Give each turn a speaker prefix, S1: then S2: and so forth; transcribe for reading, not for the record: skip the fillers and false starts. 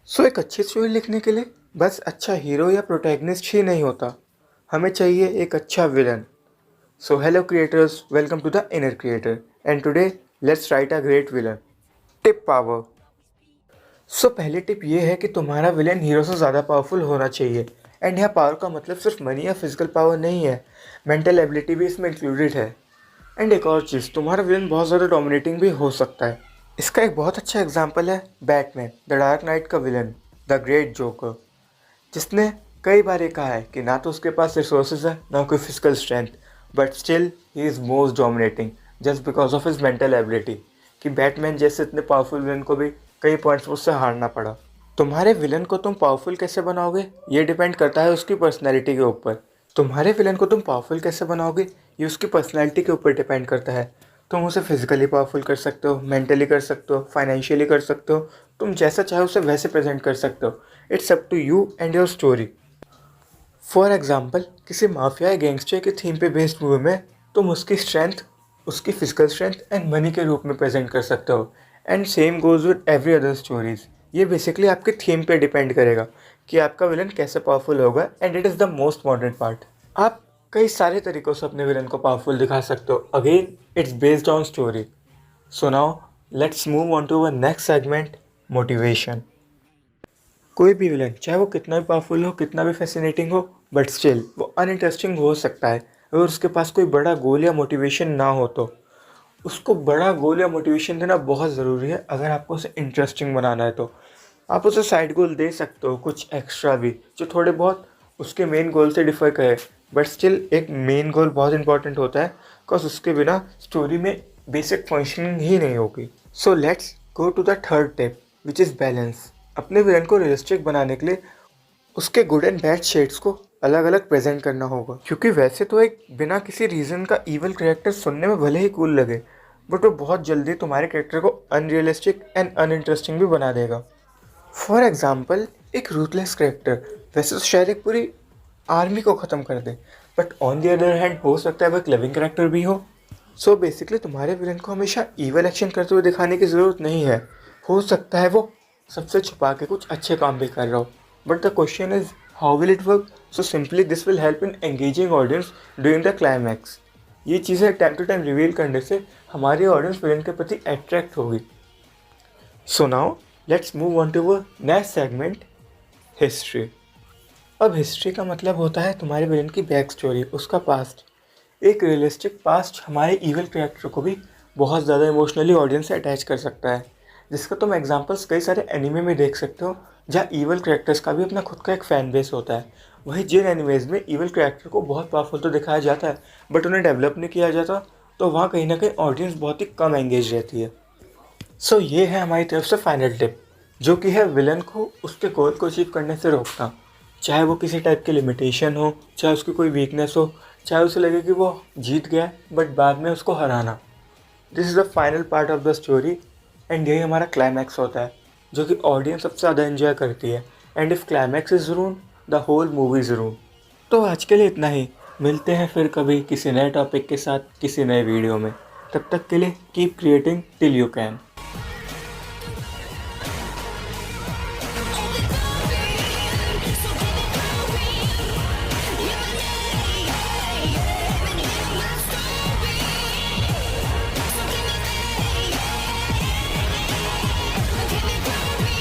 S1: एक अच्छी स्टोरी लिखने के लिए बस अच्छा हीरो या प्रोटैगनिस्ट ही नहीं होता, हमें चाहिए एक अच्छा villain. Hello creators, welcome to the inner creator and today let's write a great villain. Tip power. पहली टिप ये है कि तुम्हारा विलन हीरो से ज़्यादा पावरफुल होना चाहिए। एंड यहाँ पावर का मतलब सिर्फ मनी या फिजिकल पावर नहीं है, मेंटल एबिलिटी भी इसमें इंक्लूडेड है। एंड एक और चीज़, तुम्हारा विलन बहुत ज़्यादा डोमिनेटिंग भी हो सकता है। इसका एक बहुत अच्छा एग्जाम्पल है बैटमैन द डार्क नाइट का विलन द ग्रेट जोकर, जिसने कई बार ये कहा है कि ना तो उसके पास रिसोर्सेज है ना कोई physical strength, but still he is most dominating just because of his mental ability. कि बैटमैन जैसे इतने पावरफुल विलन को भी कई पॉइंट्स उससे हारना पड़ा। तुम्हारे विलन को तुम पावरफुल कैसे बनाओगे ये डिपेंड करता है उसकी पर्सनैलिटी के ऊपर। तुम्हारे विलन को तुम पावरफुल कैसे बनाओगे ये उसकी पर्सनैलिटी के ऊपर डिपेंड करता है। तुम उसे फिजिकली पावरफुल कर सकते हो, मेंटली कर सकते हो, फाइनेंशियली कर सकते हो, तुम जैसा चाहे उसे वैसे प्रेजेंट कर सकते हो। It's up to you and your story. For example, किसी माफिया या गैंगस्टर के थीम पे बेस्ड मूवी में तुम उसकी स्ट्रेंथ, उसकी फिजिकल स्ट्रेंथ एंड मनी के रूप में प्रेजेंट कर सकते हो। And same goes with every other stories. ये बेसिकली आपके थीम पे डिपेंड करेगा कि आपका विलन कैसे पावरफुल होगा, and it is the most important part. आप कई सारे तरीक़ों से अपने विलन को पावरफुल दिखा सकते हो। Again it's based on story. So now let's move on to our next segment, motivation. कोई भी विलन चाहे वो कितना भी पावरफुल हो, कितना भी फैसिनेटिंग हो, बट स्टिल वो अनइंटरेस्टिंग हो सकता है अगर उसके पास कोई बड़ा गोल या मोटिवेशन ना हो तो। उसको बड़ा गोल या मोटिवेशन देना बहुत ज़रूरी है अगर आपको उसे इंटरेस्टिंग बनाना है तो। आप उसे साइड गोल दे सकते हो, कुछ एक्स्ट्रा भी जो थोड़े बहुत उसके मेन गोल से डिफर करे, बट स्टिल एक मेन गोल बहुत इंपॉर्टेंट होता है बिकॉज उसके बिना स्टोरी में बेसिक फंक्शनिंग ही नहीं होगी। So let's go to the third tip which is balance. अपने विलन को रियलिस्टिक बनाने के लिए उसके गुड एंड बैड शेड्स को अलग अलग प्रेजेंट करना होगा, क्योंकि वैसे तो एक बिना किसी रीज़न का ईवल कैरेक्टर सुनने में भले ही कूल लगे, बट वो बहुत जल्दी तुम्हारे कैरेक्टर को अनरियलिस्टिक एंड अनइंटरेस्टिंग भी बना देगा। फॉर एग्जाम्पल, एक रूथलेस कैरेक्टर वैसे तो शायद एक पूरी आर्मी को ख़त्म कर दे, but on the other hand हो सकता है वो एक लविंग कैरेक्टर भी हो। बेसिकली तुम्हारे विलन को हमेशा ईवल एक्शन करते हुए दिखाने की ज़रूरत नहीं है। हो सकता है वो सबसे छुपा के कुछ अच्छे काम भी कर रहा हो, but the question is how will it work. Simply this will help in engaging audience during the climax. ये चीज़ें टाइम टू टाइम रिवील करने से हमारी ऑडियंस विलन के प्रति अट्रैक्ट होगी। So now let's move on to a next segment, history. अब history का मतलब होता है तुम्हारे विलन की बैक स्टोरी, उसका पास्ट। एक रियलिस्टिक पास्ट हमारे इवल कैरेक्टर को भी बहुत ज़्यादा इमोशनली ऑडियंस से अटैच कर सकता है, जिसका तुम एग्जांपल्स कई सारे एनिमे में देख सकते हो जहाँ इवल कैरेक्टर्स का भी अपना खुद का एक फ़ैन बेस होता है। वही जिन एनिमेज़ में इवल कैरेक्टर को बहुत पावरफुल तो दिखाया जाता है बट उन्हें डेवलप नहीं किया जाता, तो वहाँ कहीं ना कहीं ऑडियंस बहुत ही कम एंगेज रहती है। ये है हमारी तरफ से फाइनल टिप, जो कि है विलन को उसके गोल को अचीव करने से रोकना। चाहे वो किसी टाइप की लिमिटेशन हो, चाहे उसकी कोई वीकनेस हो, चाहे उसे लगे कि वो जीत गया बट बाद में उसको हराना। This is the final part of the story and यही हमारा क्लाइमैक्स होता है जो कि ऑडियंस सबसे ज़्यादा एंजॉय करती है। And if climax is ruin, the whole movie is ruin. तो आज के लिए इतना ही। मिलते हैं फिर कभी किसी नए टॉपिक के साथ किसी नए वीडियो में। तब तक के लिए keep creating till you can.